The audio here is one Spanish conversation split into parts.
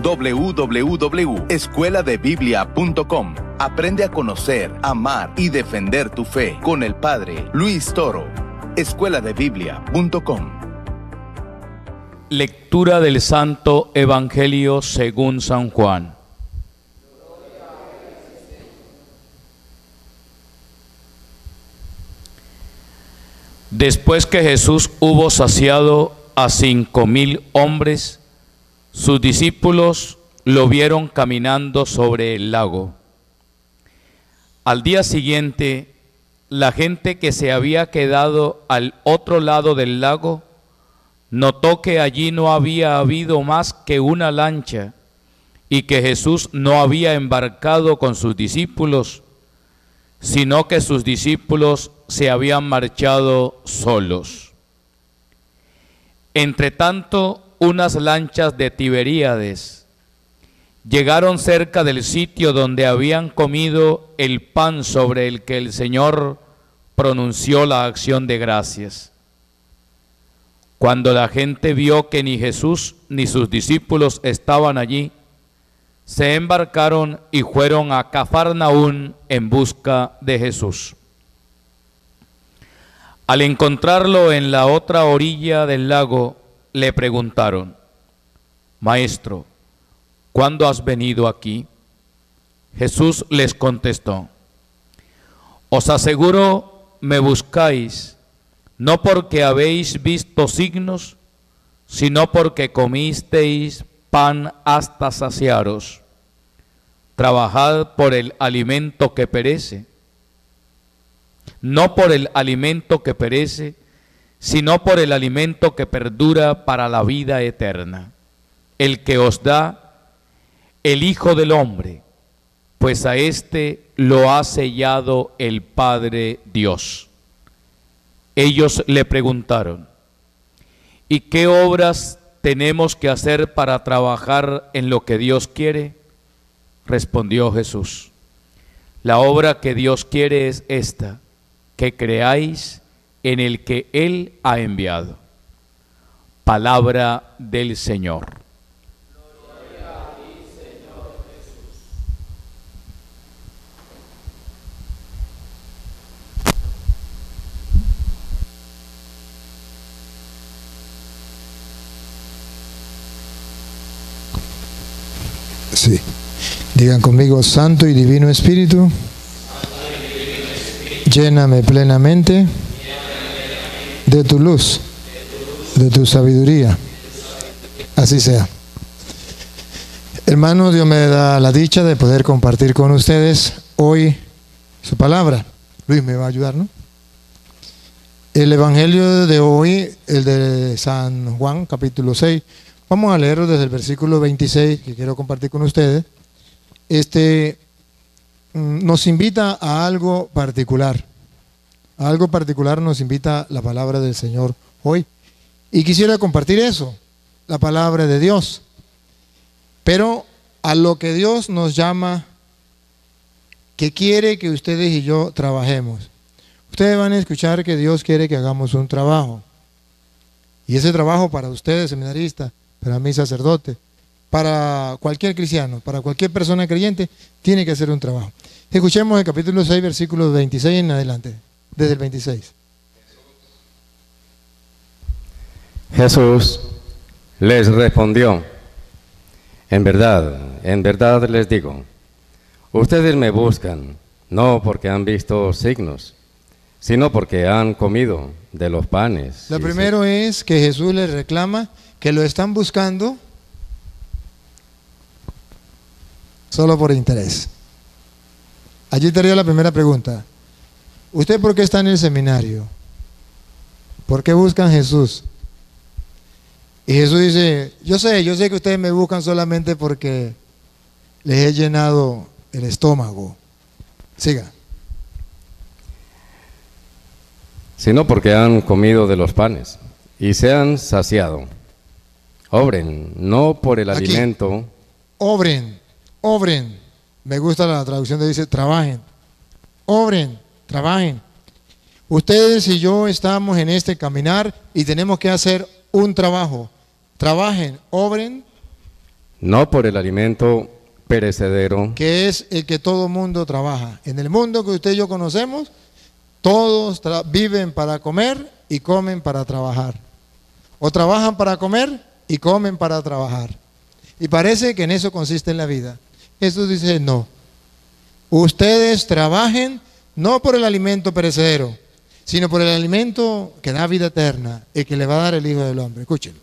www.escueladebiblia.com. Aprende a conocer, amar y defender tu fe con el Padre Luis Toro. escueladebiblia.com. Lectura del Santo Evangelio según San Juan. Después que Jesús hubo saciado a 5,000 hombres, sus discípulos lo vieron caminando sobre el lago. Al día siguiente, la gente que se había quedado al otro lado del lago notó que allí no había habido más que una lancha y que Jesús no había embarcado con sus discípulos, sino que sus discípulos se habían marchado solos. Entretanto, unas lanchas de Tiberíades llegaron cerca del sitio donde habían comido el pan sobre el que el Señor pronunció la acción de gracias. Cuando la gente vio que ni Jesús ni sus discípulos estaban allí, se embarcaron y fueron a Cafarnaún en busca de Jesús. Al encontrarlo en la otra orilla del lago, le preguntaron: Maestro, ¿cuándo has venido aquí? Jesús les contestó: Os aseguro, me buscáis, no porque habéis visto signos, sino porque comisteis pan hasta saciaros. Trabajad por el alimento que perece, no por el alimento que perece, sino por el alimento que perdura para la vida eterna, el que os da el Hijo del Hombre, pues a éste lo ha sellado el Padre Dios. Ellos le preguntaron: ¿y qué obras tenemos que hacer para trabajar en lo que Dios quiere? Respondió Jesús: la obra que Dios quiere es esta, que creáis en el que Él ha enviado. Palabra del Señor. Gloria a ti, Señor Jesús. Sí. Digan conmigo: Santo y Divino Espíritu, lléname plenamente de tu luz, de tu sabiduría. Así sea. Hermanos, Dios me da la dicha de poder compartir con ustedes hoy su palabra. Luis me va a ayudar, ¿no? El Evangelio de hoy, el de San Juan, capítulo 6. Vamos a leerlo desde el versículo 26, que quiero compartir con ustedes. Nos invita a algo particular. A algo particular nos invita la palabra del Señor hoy. Y quisiera compartir eso, la palabra de Dios. Pero a lo que Dios nos llama, que quiere que ustedes y yo trabajemos. Ustedes van a escuchar que Dios quiere que hagamos un trabajo. Y ese trabajo para ustedes, seminaristas, para mí, sacerdote, para cualquier cristiano, para cualquier persona creyente, tiene que hacer un trabajo. Escuchemos el capítulo 6, versículos 26 en adelante, desde el 26. Jesús les respondió: en verdad les digo, ustedes me buscan, no porque han visto signos, sino porque han comido de los panes. Lo primero es que Jesús les reclama que lo están buscando solo por interés. Allí estaría la primera pregunta. ¿Usted por qué está en el seminario? ¿Por qué buscan a Jesús? Y Jesús dice: yo sé que ustedes me buscan solamente porque les he llenado el estómago. Siga. Sino porque han comido de los panes y se han saciado. Obren, no por el alimento. Obren. Me gusta la traducción que dice trabajen. Obren, trabajen. Ustedes y yo estamos en este caminar y tenemos que hacer un trabajo. Trabajen, obren. no por el alimento perecedero, que es el que todo mundo trabaja. En el mundo que usted y yo conocemos, todos viven para comer y comen para trabajar. O trabajan para comer y comen para trabajar. Y parece que en eso consiste la vida. Jesús dice, no. Ustedes trabajen no por el alimento perecedero, sino por el alimento que da vida eterna y que le va a dar el Hijo del Hombre. Escúchenlo.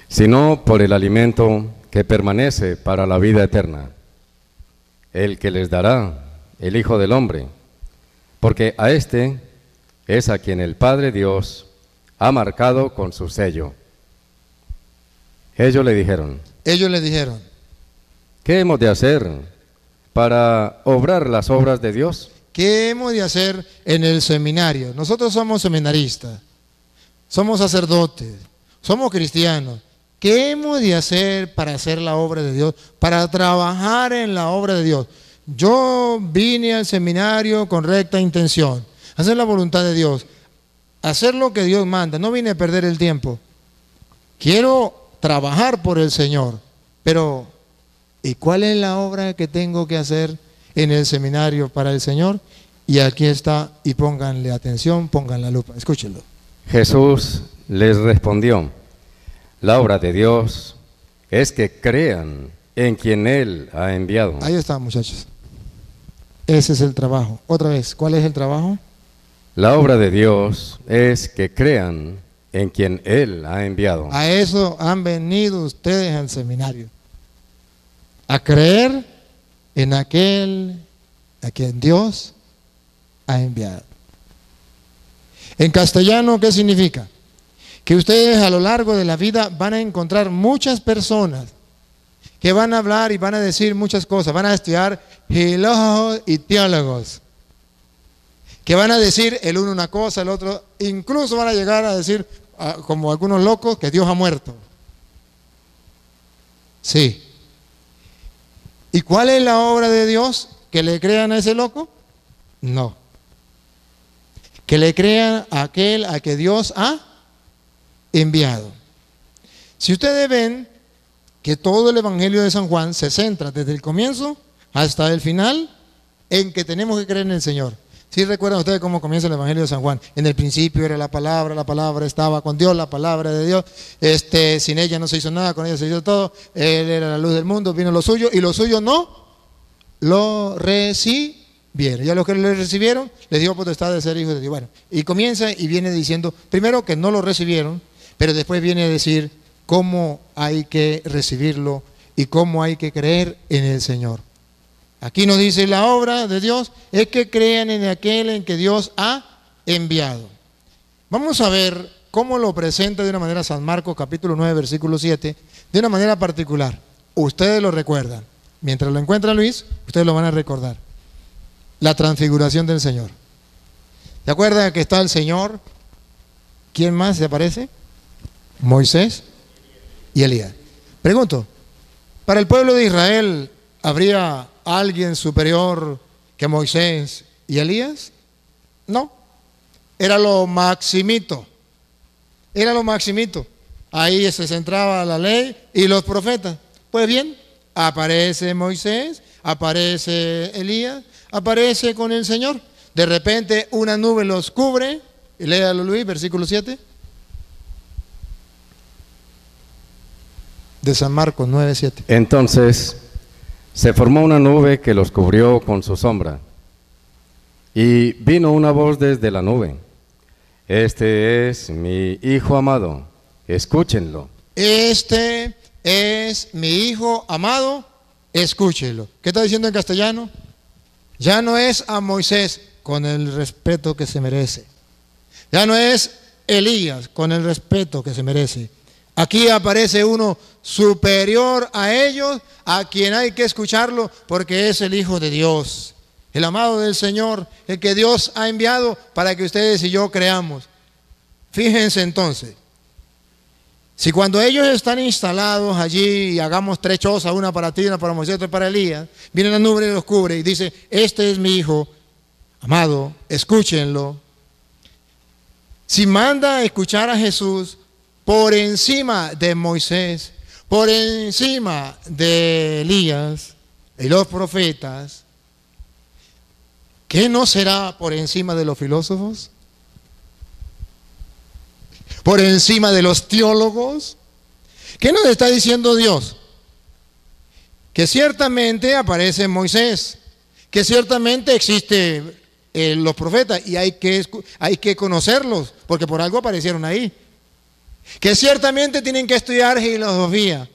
sino por el alimento que permanece para la vida eterna, el que les dará el Hijo del Hombre, porque a éste es a quien el Padre Dios ha marcado con su sello. Ellos le dijeron, ¿qué hemos de hacer para obrar las obras de Dios? ¿Qué hemos de hacer en el seminario? Nosotros somos seminaristas, somos sacerdotes, somos cristianos. ¿Qué hemos de hacer para hacer la obra de Dios, para trabajar en la obra de Dios? Yo vine al seminario con recta intención, hacer la voluntad de Dios, hacer lo que Dios manda. No vine a perder el tiempo. Quiero trabajar por el Señor, pero ¿y cuál es la obra que tengo que hacer en el seminario para el Señor? Y aquí está, y pónganle atención, pongan la lupa, escúchenlo. Jesús les respondió, la obra de Dios es que crean en quien Él ha enviado. Ahí está, muchachos. Ese es el trabajo. Otra vez, ¿cuál es el trabajo? La obra de Dios es que crean en quien Él ha enviado. A eso han venido ustedes al seminario. A creer en aquel a quien Dios ha enviado. En castellano, ¿qué significa? Que ustedes a lo largo de la vida van a encontrar muchas personas que van a hablar y van a decir muchas cosas, van a estudiar filólogos y teólogos, que van a decir el uno una cosa, el otro, incluso van a llegar a decir, como algunos locos, que Dios ha muerto. Sí. ¿Y cuál es la obra de Dios? ¿Que le crean a ese loco? No. Que le crean a aquel a que Dios ha enviado. Si ustedes ven que todo el Evangelio de San Juan se centra desde el comienzo hasta el final en que tenemos que creer en el Señor. ¿Sí recuerdan ustedes cómo comienza el Evangelio de San Juan? En el principio era la palabra estaba con Dios, la palabra de Dios, sin ella no se hizo nada, con ella se hizo todo, Él era la luz del mundo, vino lo suyo y los suyos no lo recibieron. Ya los que le recibieron, les dio potestad de ser hijos de Dios. Bueno, y comienza y viene diciendo, primero que no lo recibieron, pero después viene a decir cómo hay que recibirlo y cómo hay que creer en el Señor. Aquí nos dice la obra de Dios es que crean en aquel en que Dios ha enviado. Vamos a ver cómo lo presenta de una manera San Marcos capítulo 9 versículo 7, de una manera particular. Ustedes lo recuerdan. Mientras lo encuentra Luis, ustedes lo van a recordar. La transfiguración del Señor. ¿Se acuerdan que está el Señor? ¿Quién más se aparece? Moisés y Elías. Pregunto, ¿para el pueblo de Israel habría alguien superior que Moisés y Elías? No, era lo maximito, ahí se centraba la ley y los profetas. Pues bien, aparece Moisés, aparece Elías, aparece con el Señor, de repente una nube los cubre, y léalo Luis, versículo 7, de San Marcos 9:7. Entonces se formó una nube que los cubrió con su sombra, y vino una voz desde la nube, este es mi Hijo amado, escúchenlo. Este es mi Hijo amado, escúchenlo. ¿Qué está diciendo en castellano? Ya no es a Moisés con el respeto que se merece, ya no es Elías con el respeto que se merece. Aquí aparece uno superior a ellos, a quien hay que escucharlo porque es el Hijo de Dios, el amado del Señor, el que Dios ha enviado para que ustedes y yo creamos. Fíjense entonces, si cuando ellos están instalados allí y hagamos 3 chozas, una para ti, una para Moisés, otra para Elías, viene la nube y los cubre y dice, este es mi Hijo amado, escúchenlo. Si manda a escuchar a Jesús por encima de Moisés, por encima de Elías y los profetas, ¿qué no será por encima de los filósofos? ¿Por encima de los teólogos? ¿Qué nos está diciendo Dios? Que ciertamente aparece Moisés, que ciertamente existe los profetas y hay que conocerlos, porque por algo aparecieron ahí. Que ciertamente tienen que estudiar filosofía,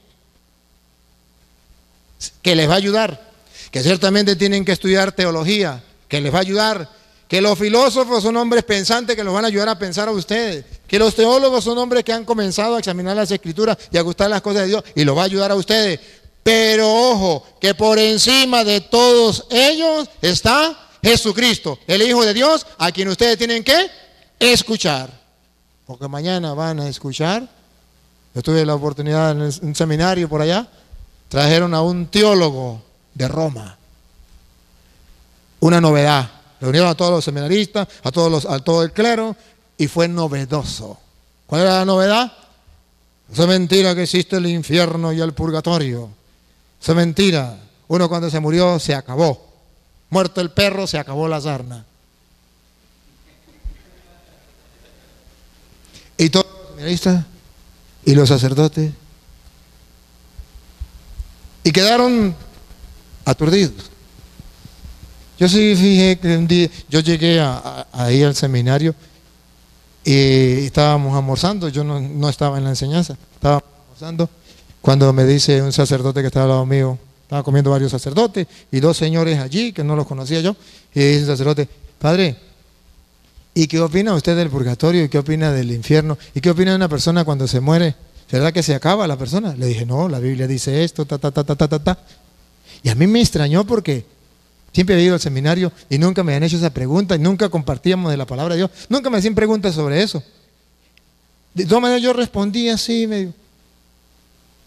que les va a ayudar. Que ciertamente tienen que estudiar teología, que les va a ayudar. Que los filósofos son hombres pensantes que los van a ayudar a pensar a ustedes. Que los teólogos son hombres que han comenzado a examinar las escrituras y a gustar las cosas de Dios y los va a ayudar a ustedes. Pero ojo, que por encima de todos ellos está Jesucristo, el Hijo de Dios, a quien ustedes tienen que escuchar. Porque mañana van a escuchar. Yo tuve la oportunidad en un seminario por allá. Trajeron a un teólogo de Roma. Una novedad. Reunieron a todos los seminaristas, a todo el clero, y fue novedoso. ¿Cuál era la novedad? Eso es mentira que existe el infierno y el purgatorio. Eso es mentira. Uno cuando se murió se acabó. Muerto el perro, se acabó la sarna. Y todos los seminaristas y los sacerdotes. Y quedaron aturdidos. Yo sí fijé que un día, yo llegué ahí al seminario y estábamos almorzando, yo no estaba en la enseñanza, estaba almorzando, cuando me dice un sacerdote que estaba al lado mío, estaba comiendo varios sacerdotes y dos señores allí que no los conocía yo, y dice el sacerdote: padre, ¿y qué opina usted del purgatorio? ¿Y qué opina del infierno? ¿Y qué opina de una persona cuando se muere? ¿Verdad que se acaba la persona? Le dije: no, la Biblia dice esto, Y a mí me extrañó porque siempre he ido al seminario y nunca me han hecho esa pregunta y nunca compartíamos de la palabra de Dios. Nunca me hacían preguntas sobre eso. De todas maneras yo respondí así medio.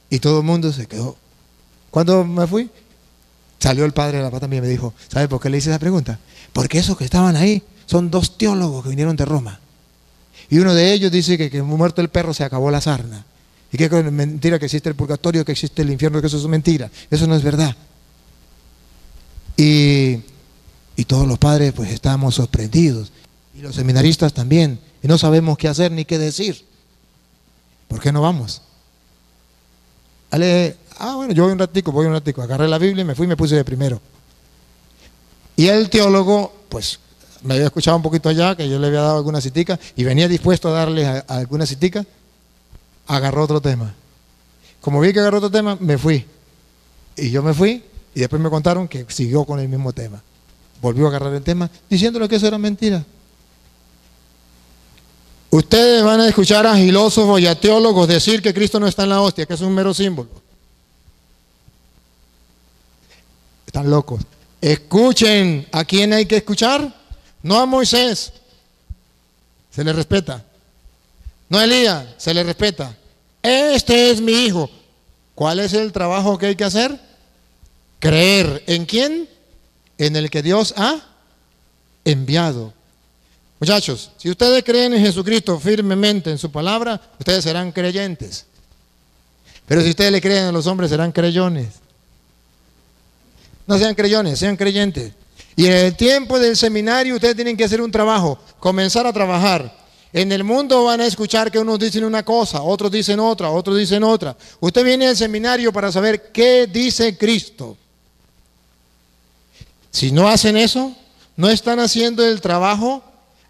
Y todo el mundo se quedó. Cuando me fui, salió el padre de la pata y me dijo: ¿sabe por qué le hice esa pregunta? Porque esos que estaban ahí son dos teólogos que vinieron de Roma. Y uno de ellos dice que muerto el perro se acabó la sarna. Y que es mentira que existe el purgatorio, que existe el infierno, que eso es mentira. Eso no es verdad. Y todos los padres pues estábamos sorprendidos. Y los seminaristas también. Y no sabemos qué hacer ni qué decir. ¿Por qué no vamos? Bueno, yo voy un ratico. Agarré la Biblia y me fui y me puse de primero. Y el teólogo, pues, me había escuchado un poquito allá, que yo le había dado alguna citica, y venía dispuesto a darle a alguna citica, agarró otro tema. Como vi que agarró otro tema, me fui. Y yo me fui, y después me contaron que siguió con el mismo tema. Volvió a agarrar el tema, diciéndole que eso era mentira. Ustedes van a escuchar a filósofos y a teólogos decir que Cristo no está en la hostia, que es un mero símbolo. Están locos. Escuchen. ¿A quién hay que escuchar? No a Moisés, se le respeta. No a Elías, se le respeta. Este es mi hijo. ¿Cuál es el trabajo que hay que hacer? Creer. ¿En quién? En el que Dios ha enviado. Muchachos, si ustedes creen en Jesucristo firmemente en su palabra, ustedes serán creyentes. Pero si ustedes le creen a los hombres, serán creyentes. No sean creyentes, sean creyentes. Y en el tiempo del seminario ustedes tienen que hacer un trabajo, comenzar a trabajar. En el mundo van a escuchar que unos dicen una cosa, otros dicen otra, otros dicen otra. Usted viene al seminario para saber qué dice Cristo. Si no hacen eso, no están haciendo el trabajo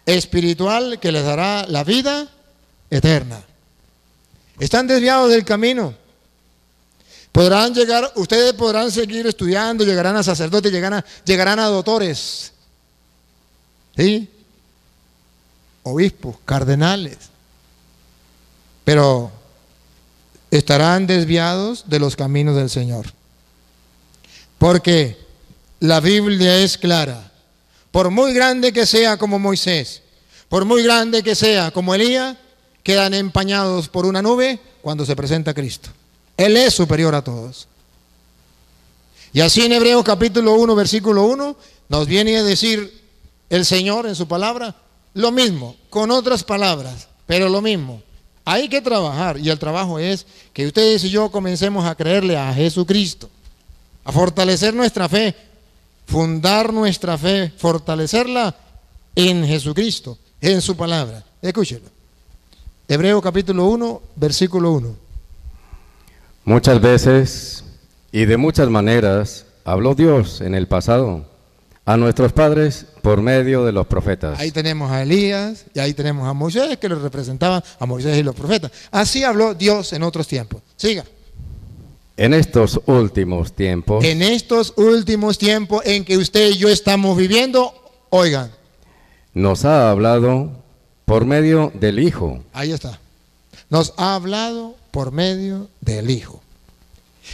espiritual que les dará la vida eterna. Están desviados del camino. Ustedes podrán seguir estudiando, llegarán a sacerdotes, llegarán a doctores, ¿sí? Obispos, cardenales, pero estarán desviados de los caminos del Señor. Porque la Biblia es clara. Por muy grande que sea como Moisés, por muy grande que sea como Elías, quedan empañados por una nube cuando se presenta Cristo. Él es superior a todos. Y así en Hebreos capítulo 1, versículo 1, nos viene a decir el Señor en su palabra lo mismo, con otras palabras, pero lo mismo. hay que trabajar, y el trabajo es que ustedes y yo comencemos a creerle a Jesucristo, a fortalecer nuestra fe, fundar nuestra fe, fortalecerla en Jesucristo, en su palabra. Escúchelo. Hebreos capítulo 1, versículo 1. Muchas veces y de muchas maneras habló Dios en el pasado a nuestros padres por medio de los profetas. Ahí tenemos a Elías y ahí tenemos a Moisés, que le representaban a Moisés y los profetas. Así habló Dios en otros tiempos. Siga. En estos últimos tiempos, En estos últimos tiempos en que usted y yo estamos viviendo, oigan, nos ha hablado por medio del Hijo, ahí está. Nos ha hablado por medio del Hijo.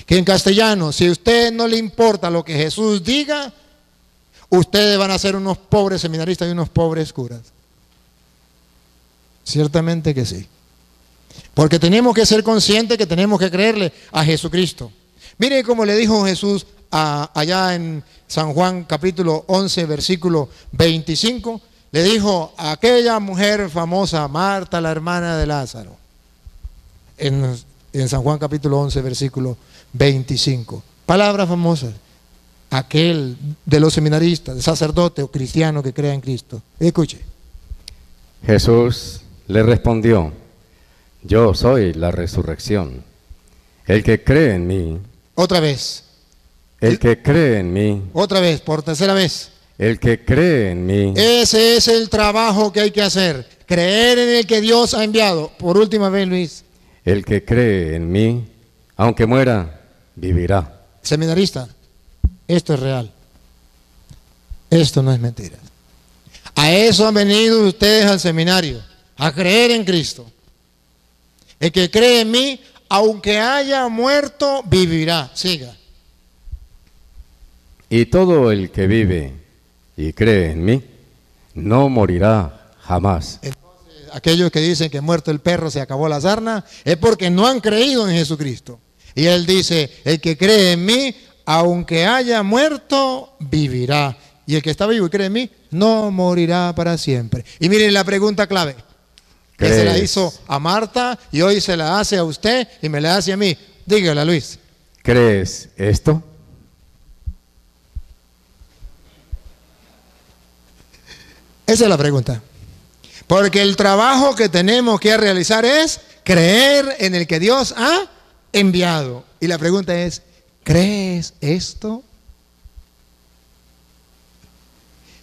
Que en castellano, si a usted no le importa lo que Jesús diga, ustedes van a ser unos pobres seminaristas y unos pobres curas. Ciertamente que sí. Porque tenemos que ser conscientes que tenemos que creerle a Jesucristo. Mire cómo le dijo Jesús allá en San Juan capítulo 11, versículo 25. Le dijo a aquella mujer famosa, Marta, la hermana de Lázaro. En San Juan capítulo 11, versículo 25. Palabras famosas. Aquel de los seminaristas, sacerdote o cristiano que crea en Cristo. Escuche. Jesús le respondió: yo soy la resurrección. El que cree en mí, Otra vez. el que cree en mí, Otra vez, por tercera vez. el que cree en mí, Ese es el trabajo que hay que hacer. Creer en el que Dios ha enviado. Por última vez, Luis. el que cree en mí, aunque muera, vivirá. Seminarista, esto es real. Esto no es mentira. A eso han venido ustedes al seminario, a creer en Cristo. El que cree en mí, aunque haya muerto, vivirá. Siga. Y todo el que vive y cree en mí, no morirá jamás. Aquellos que dicen que muerto el perro se acabó la sarna, es porque no han creído en Jesucristo. Y él dice, el que cree en mí, aunque haya muerto, vivirá. Y el que está vivo y cree en mí, no morirá para siempre. Y miren la pregunta clave, que se la ¿Crees? hizo a Marta y hoy se la hace a usted y me la hace a mí. Dígala, Luis. ¿Crees esto? Esa es la pregunta. Porque el trabajo que tenemos que realizar es creer en el que Dios ha enviado. Y la pregunta es, ¿crees esto?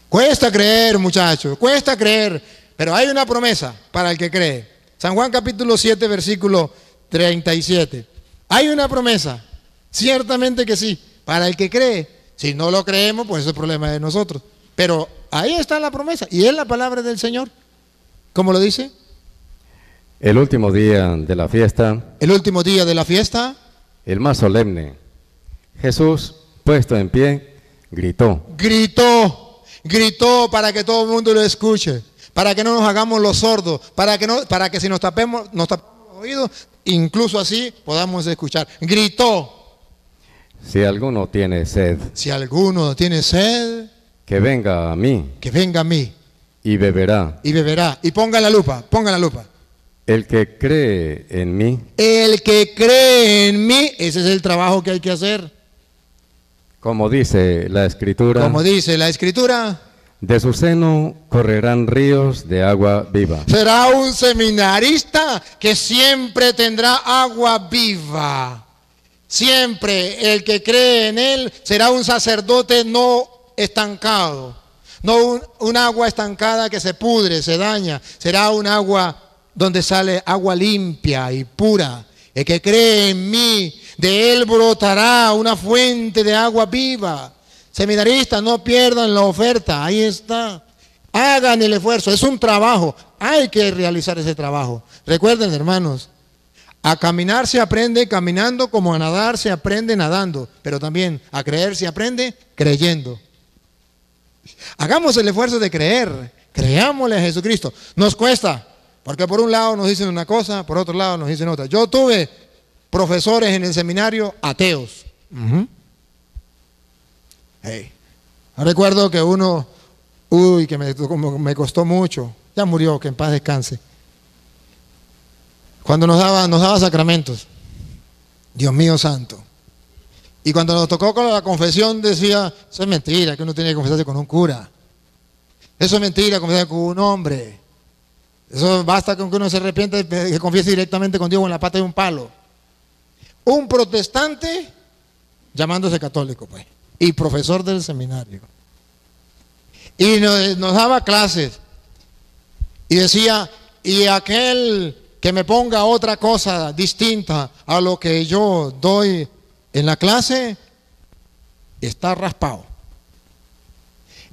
Cuesta creer, muchachos, cuesta creer, pero hay una promesa para el que cree. San Juan capítulo 7, versículo 37. Hay una promesa, ciertamente que sí, para el que cree. Si no lo creemos, pues ese es el problema de nosotros. Pero ahí está la promesa y es la palabra del Señor. ¿Cómo lo dice? El último día de la fiesta, El último día de la fiesta, el más solemne, Jesús, puesto en pie, gritó: gritó para que todo el mundo lo escuche, para que no nos hagamos los sordos, para que si nos tapemos los oídos, incluso así podamos escuchar. Gritó. si alguno tiene sed, Si alguno tiene sed, que venga a mí que venga a mí y beberá. y beberá. Y ponga la lupa, ponga la lupa. El que cree en mí, El que cree en mí, ese es el trabajo que hay que hacer. como dice la Escritura, Como dice la Escritura, de su seno correrán ríos de agua viva. será un seminarista que siempre tendrá agua viva. Siempre el que cree en él será un sacerdote no estancado. No un agua estancada que se pudre, se daña. Será un agua donde sale agua limpia y pura. El que cree en mí, de él brotará una fuente de agua viva. Seminaristas, no pierdan la oferta, ahí está. Hagan el esfuerzo, es un trabajo, hay que realizar ese trabajo. Recuerden, hermanos, a caminar se aprende caminando, como a nadar se aprende nadando, pero también a creer se aprende creyendo. Hagamos el esfuerzo de creer, creámosle a Jesucristo. Nos cuesta, porque por un lado nos dicen una cosa, por otro lado nos dicen otra. Yo tuve profesores en el seminario ateos. Hey. Recuerdo que uno, que me costó mucho, ya murió, que en paz descanse. cuando nos daba sacramentos. Dios mío santo. Y cuando nos tocó con la confesión decía, eso es mentira, que uno tiene que confesarse con un cura. Eso es mentira, confesarse con un hombre. Eso basta con que uno se arrepienta y que confiese directamente con Dios en la pata de un palo. Un protestante llamándose católico, pues, y profesor del seminario. Y nos daba clases. Y decía, y aquel que me ponga otra cosa distinta a lo que yo doy en la clase, está raspado.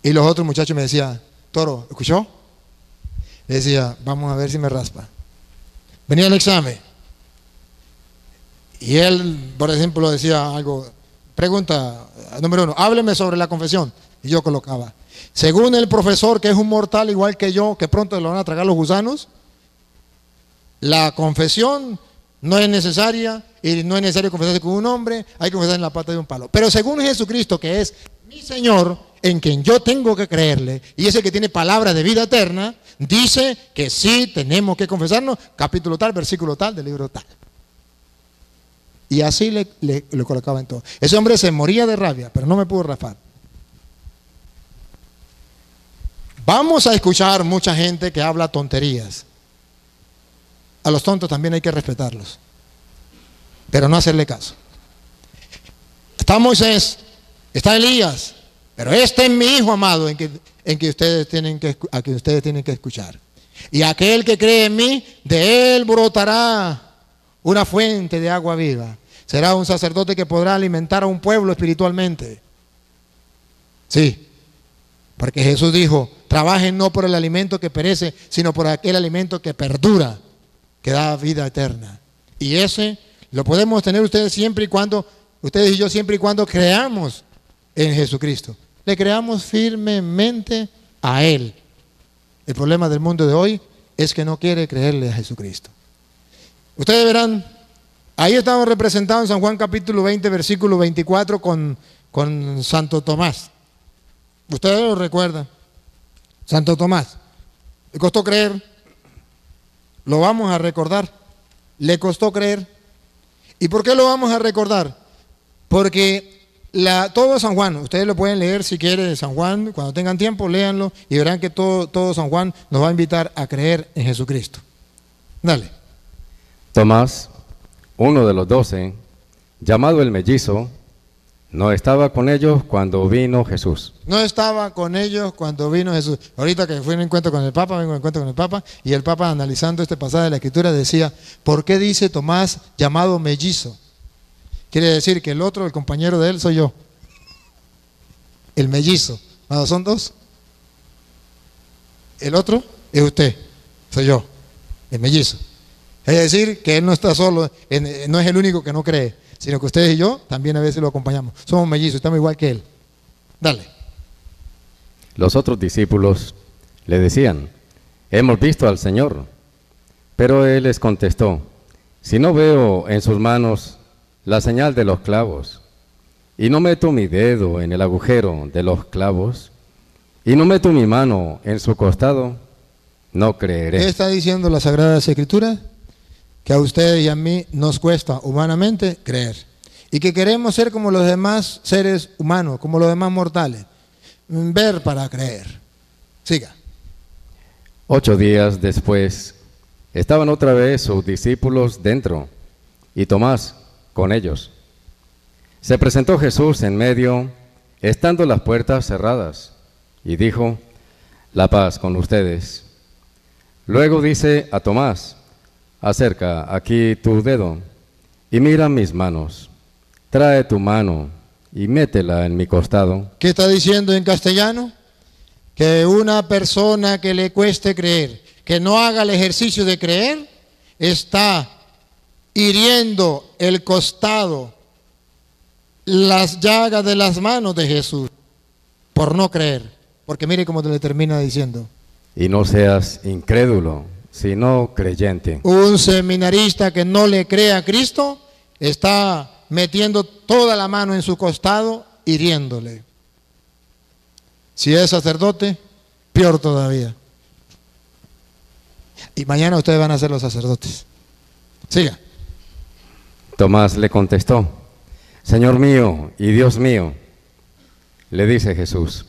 Y los otros muchachos me decían, Toro, ¿escuchó? Le decía, vamos a ver si me raspa. Venía el examen. Y él, por ejemplo, decía algo, pregunta número 1, hábleme sobre la confesión. Y yo colocaba, según el profesor, que es un mortal igual que yo, que pronto lo van a tragar los gusanos, la confesión no es necesaria y no es necesario confesarse con un hombre, hay que confesar en la pata de un palo. Pero según Jesucristo, que es mi Señor, en quien yo tengo que creerle, y es el que tiene palabra de vida eterna, dice que sí tenemos que confesarnos, capítulo tal, versículo tal, del libro tal. Y así le colocaba en todo. Ese hombre se moría de rabia, pero no me pudo raspar. Vamos a escuchar mucha gente que habla tonterías. A los tontos también hay que respetarlos, pero no hacerle caso. Está Moisés, está Elías, pero este es mi hijo amado a que ustedes tienen que escuchar. Y aquel que cree en mí, de él brotará una fuente de agua viva. Será un sacerdote que podrá alimentar a un pueblo espiritualmente. Sí, porque Jesús dijo, trabajen no por el alimento que perece, sino por aquel alimento que perdura, que da vida eterna. Y ese lo podemos tener ustedes y yo siempre y cuando creamos en Jesucristo. Le creamos firmemente a Él. El problema del mundo de hoy es que no quiere creerle a Jesucristo. Ustedes verán, ahí estamos representados en San Juan capítulo 20, versículo 24 con Santo Tomás. Ustedes lo recuerdan. Santo Tomás. Le costó creer. Lo vamos a recordar. Le costó creer. ¿Y por qué lo vamos a recordar? Porque todo San Juan, ustedes lo pueden leer si quieren, San Juan, cuando tengan tiempo, léanlo y verán que todo San Juan nos va a invitar a creer en Jesucristo. Dale. Tomás, uno de los 12, llamado el mellizo, no estaba con ellos cuando vino Jesús. No estaba con ellos cuando vino Jesús. Ahorita que fui en encuentro con el Papa, vengo en encuentro con el Papa, y el Papa, analizando este pasaje de la Escritura, decía, ¿por qué dice Tomás llamado mellizo? Quiere decir que el otro, el compañero de él, soy yo. El mellizo. ¿No son dos? El otro es usted, soy yo, el mellizo. Es decir, que él no está solo, no es el único que no cree, sino que ustedes y yo también a veces lo acompañamos. Somos mellizos, estamos igual que él. Dale. Los otros discípulos le decían, hemos visto al Señor. Pero él les contestó, si no veo en sus manos la señal de los clavos, y no meto mi dedo en el agujero de los clavos, y no meto mi mano en su costado, no creeré. ¿Qué está diciendo la Sagrada Escritura? Que a ustedes y a mí nos cuesta humanamente creer. Y que queremos ser como los demás seres humanos, como los demás mortales. Ver para creer. Siga. 8 días después, estaban otra vez sus discípulos dentro, y Tomás con ellos. Se presentó Jesús en medio, estando las puertas cerradas, y dijo, la paz con ustedes. Luego dice a Tomás, acerca aquí tu dedo y mira mis manos. Trae tu mano y métela en mi costado. ¿Qué está diciendo en castellano? Que una persona que le cueste creer, que no haga el ejercicio de creer, está hiriendo el costado, las llagas de las manos de Jesús, por no creer. Porque mire cómo te le termina diciendo. Y no seas incrédulo, sino creyente. Un seminarista que no le cree a Cristo está metiendo toda la mano en su costado, hiriéndole. Si es sacerdote, peor todavía. Y mañana ustedes van a ser los sacerdotes. Siga. Tomás le contestó, Señor mío y Dios mío. Le dice Jesús,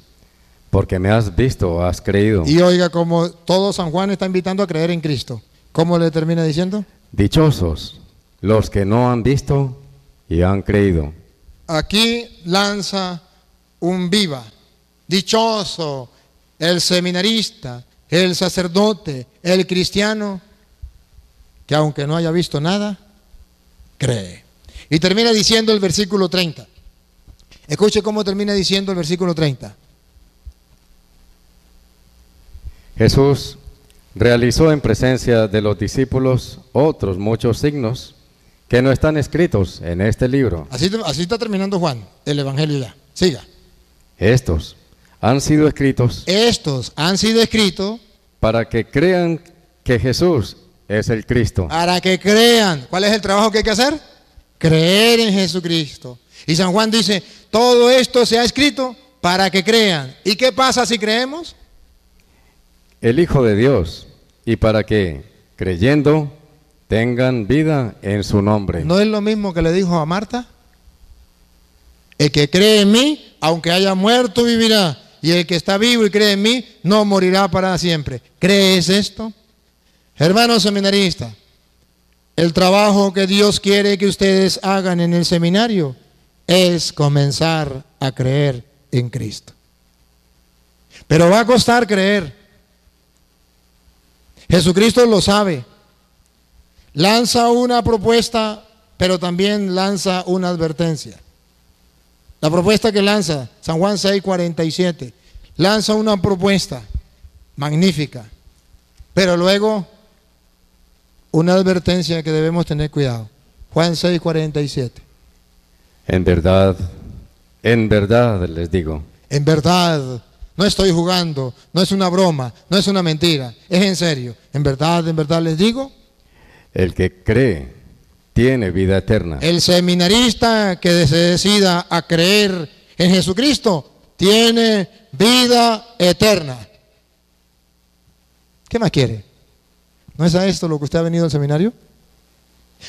porque me has visto, has creído. Y oiga, como todo San Juan está invitando a creer en Cristo, ¿cómo le termina diciendo? Dichosos los que no han visto y han creído. Aquí lanza un viva. Dichoso el seminarista, el sacerdote, el cristiano, que aunque no haya visto nada, cree. Y termina diciendo el versículo 30. Escuche cómo termina diciendo el versículo 30. Jesús realizó en presencia de los discípulos otros muchos signos que no están escritos en este libro. Así está terminando Juan, el Evangelio ya. Siga. Estos han sido escritos Estos han sido escritos para que crean que Jesús es el Cristo. para que crean. ¿Cuál es el trabajo que hay que hacer? Creer en Jesucristo. Y San Juan dice, todo esto se ha escrito para que crean. ¿Y qué pasa si creemos? El Hijo de Dios, y para que, creyendo, tengan vida en su nombre. ¿No es lo mismo que le dijo a Marta? El que cree en mí, aunque haya muerto, vivirá. Y el que está vivo y cree en mí, no morirá para siempre. ¿Crees esto? Hermanos seminaristas, el trabajo que Dios quiere que ustedes hagan en el seminario es comenzar a creer en Cristo. Pero va a costar creer. Jesucristo lo sabe. Lanza una propuesta, pero también lanza una advertencia. La propuesta que lanza, San Juan 6:47, lanza una propuesta magnífica, pero luego una advertencia que debemos tener cuidado. Juan 6:47. En verdad les digo, En verdad, no estoy jugando, no es una broma, no es una mentira, es en serio. En verdad les digo. el que cree tiene vida eterna. El seminarista que se decida a creer en Jesucristo tiene vida eterna. ¿Qué más quiere? ¿No es a esto lo que usted ha venido al seminario?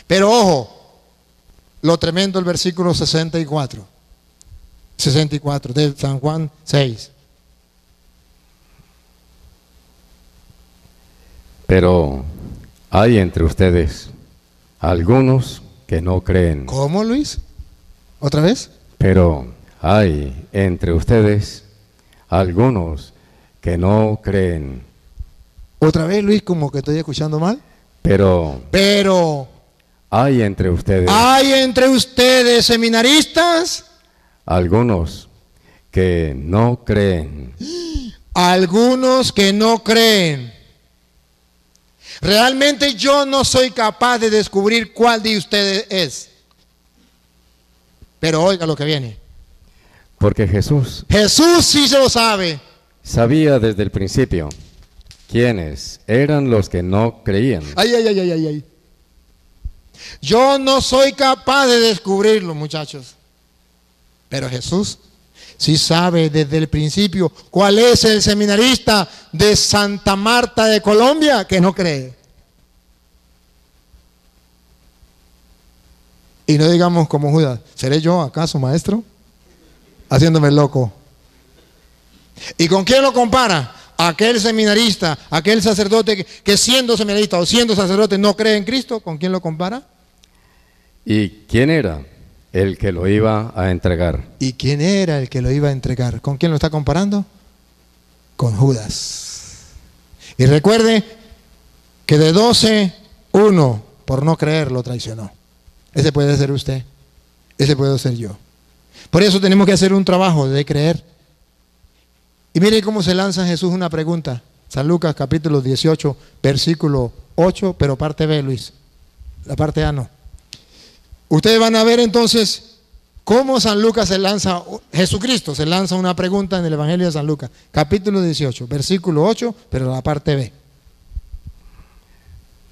Pero ojo, lo tremendo el versículo 64 de San Juan 6. Pero hay entre ustedes algunos que no creen. ¿Cómo, Luis? ¿Otra vez? Pero hay entre ustedes algunos que no creen. ¿Otra vez, Luis, como que estoy escuchando mal? Pero hay entre ustedes seminaristas algunos que no creen. algunos que no creen. Realmente yo no soy capaz de descubrir cuál de ustedes es. Pero oiga lo que viene. Porque Jesús Jesús sí se lo sabe. sabía desde el principio quiénes eran los que no creían. Ay. Yo no soy capaz de descubrirlo, muchachos. Pero Jesús sí sabe desde el principio cuál es el seminarista de Santa Marta de Colombia que no cree. Y no digamos como Judas, ¿seré yo acaso, maestro? Haciéndome loco. ¿Y con quién lo compara? Aquel seminarista, aquel sacerdote que siendo seminarista o siendo sacerdote no cree en Cristo, ¿con quién lo compara? ¿Y quién era el que lo iba a entregar? ¿Y quién era el que lo iba a entregar? ¿Con quién lo está comparando? Con Judas. Y recuerde que de 12, uno por no creer lo traicionó. Ese puede ser usted, ese puede ser yo. Por eso tenemos que hacer un trabajo de creer. Y mire cómo se lanza Jesús una pregunta. San Lucas capítulo 18, versículo 8, pero parte B, Luis. La parte A no. Ustedes van a ver entonces cómo San Lucas Jesucristo se lanza una pregunta en el Evangelio de San Lucas, capítulo 18, versículo 8, pero la parte B.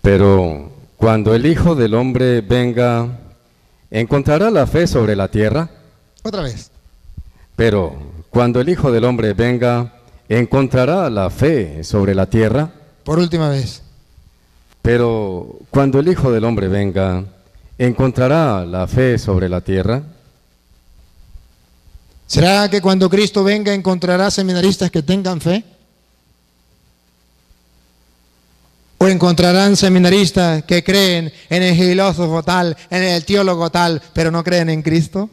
Pero cuando el Hijo del Hombre venga, ¿encontrará la fe sobre la tierra? Otra vez. Pero cuando el Hijo del Hombre venga, ¿encontrará la fe sobre la tierra? Por última vez. Pero cuando el Hijo del Hombre venga, ¿encontrará la fe sobre la tierra? ¿Será que cuando Cristo venga encontrará seminaristas que tengan fe? ¿O encontrarán seminaristas que creen en el filósofo tal, en el teólogo tal, pero no creen en Cristo?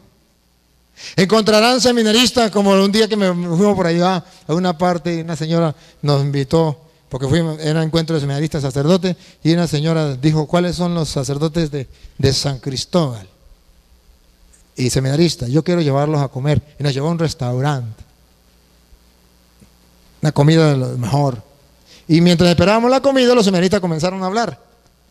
¿Encontrarán seminaristas como un día que me fuimos por allá a una parte y una señora nos invitó, porque era un encuentro de seminaristas sacerdotes, y una señora dijo, ¿cuáles son los sacerdotes de San Cristóbal? Y seminaristas, yo quiero llevarlos a comer. Y nos llevó a un restaurante, una comida de lo mejor. Y mientras esperábamos la comida, los seminaristas comenzaron a hablar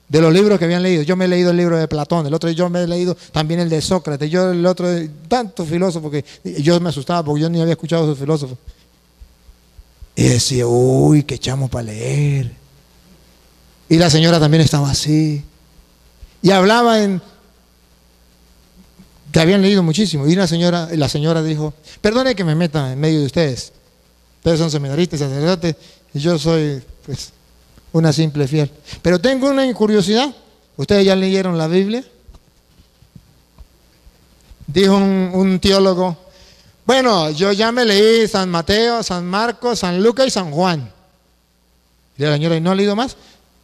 de los libros que habían leído. Yo me he leído el libro de Platón, el otro yo me he leído también el de Sócrates, yo el otro, tantos filósofos que yo me asustaba porque yo ni había escuchado a esos filósofos. Y decía, uy, qué echamos para leer. Y la señora también estaba así. Y hablaba que habían leído muchísimo. Y la señora dijo, perdone que me meta en medio de ustedes. Ustedes son seminaristas, sacerdotes, y yo soy, pues, una simple fiel. Pero tengo una curiosidad. ¿Ustedes ya leyeron la Biblia? Dijo un teólogo, bueno, yo ya me leí San Mateo, San Marcos, San Lucas y San Juan. Y la señora, ¿y no ha leído más?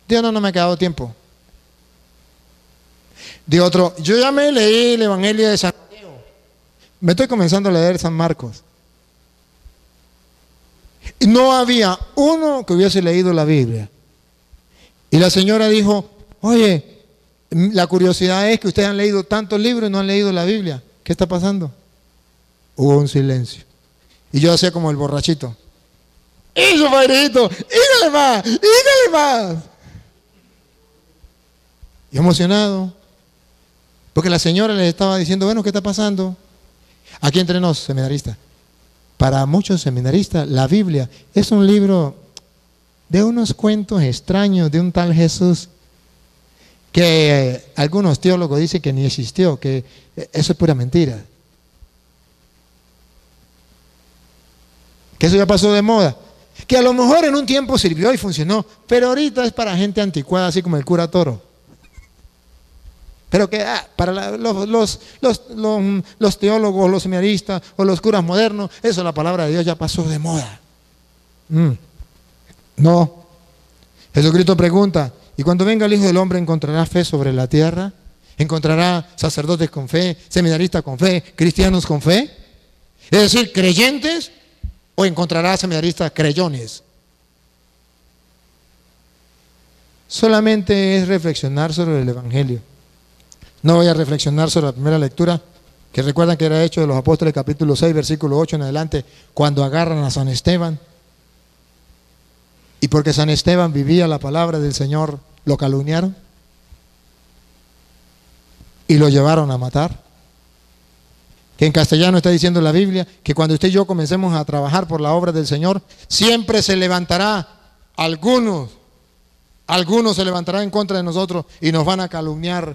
Dijo, no me ha quedado tiempo. Dijo otro, yo ya me leí el Evangelio de San Mateo. Me estoy comenzando a leer San Marcos. Y no había uno que hubiese leído la Biblia. Y la señora dijo, oye, la curiosidad es que ustedes han leído tantos libros y no han leído la Biblia. ¿Qué está pasando? Hubo un silencio. Y yo hacía como el borrachito. ¡Eso, padrecito! ¡Dígale más! ¡Dígale más! Y emocionado. Porque la señora les estaba diciendo, bueno, ¿qué está pasando? Aquí entre nos, seminaristas. Para muchos seminaristas, la Biblia es un libro de unos cuentos extraños de un tal Jesús que algunos teólogos dicen que ni existió, que eso es pura mentira. Que eso ya pasó de moda. Que a lo mejor en un tiempo sirvió y funcionó, pero ahorita es para gente anticuada, así como el cura Toro. Pero que para los teólogos, los seminaristas o los curas modernos, eso, la palabra de Dios ya pasó de moda. No. Jesucristo pregunta, ¿y cuando venga el Hijo del Hombre encontrará fe sobre la tierra? ¿Encontrará sacerdotes con fe, seminaristas con fe, cristianos con fe? Es decir, creyentes, o encontrará seminaristas creyones. Solamente es reflexionar sobre el Evangelio. No voy a reflexionar sobre la primera lectura, que recuerdan que era Hechos de los Apóstoles, capítulo 6, versículo 8 en adelante, cuando agarran a San Esteban. Y porque San Esteban vivía la palabra del Señor, lo calumniaron y lo llevaron a matar. Que en castellano está diciendo la Biblia que cuando usted y yo comencemos a trabajar por la obra del Señor, siempre se levantará algunos se levantarán en contra de nosotros y nos van a calumniar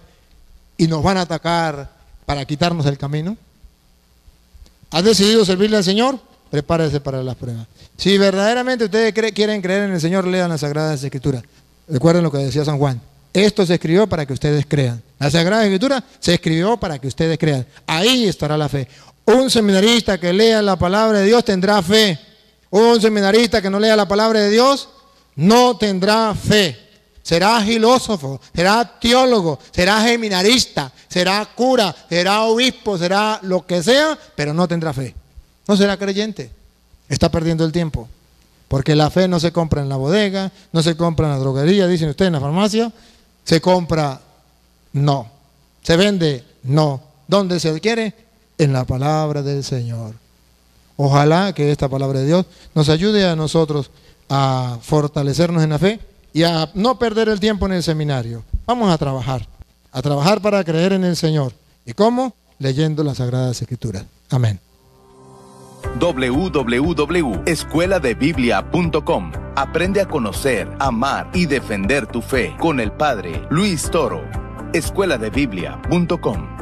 y nos van a atacar para quitarnos el camino. ¿Has decidido servirle al Señor? Prepárese para las pruebas. Si verdaderamente ustedes quieren creer en el Señor, lean las Sagradas Escrituras. Recuerden lo que decía San Juan. Esto se escribió para que ustedes crean. La Sagrada Escritura se escribió para que ustedes crean. Ahí estará la fe. Un seminarista que lea la palabra de Dios tendrá fe. Un seminarista que no lea la palabra de Dios no tendrá fe. Será filósofo, será teólogo, será seminarista, será cura, será obispo, será lo que sea, pero no tendrá fe. No será creyente. Está perdiendo el tiempo. Porque la fe no se compra en la bodega, no se compra en la droguería, dicen ustedes, en la farmacia. Se compra, no. Se vende, no. ¿Dónde se adquiere? En la palabra del Señor. Ojalá que esta palabra de Dios nos ayude a nosotros a fortalecernos en la fe y a no perder el tiempo en el seminario. Vamos a trabajar para creer en el Señor. ¿Y cómo? Leyendo las Sagradas Escrituras. Amén. www.escueladebiblia.com. Aprende a conocer, amar y defender tu fe con el Padre Luis Toro. escueladebiblia.com.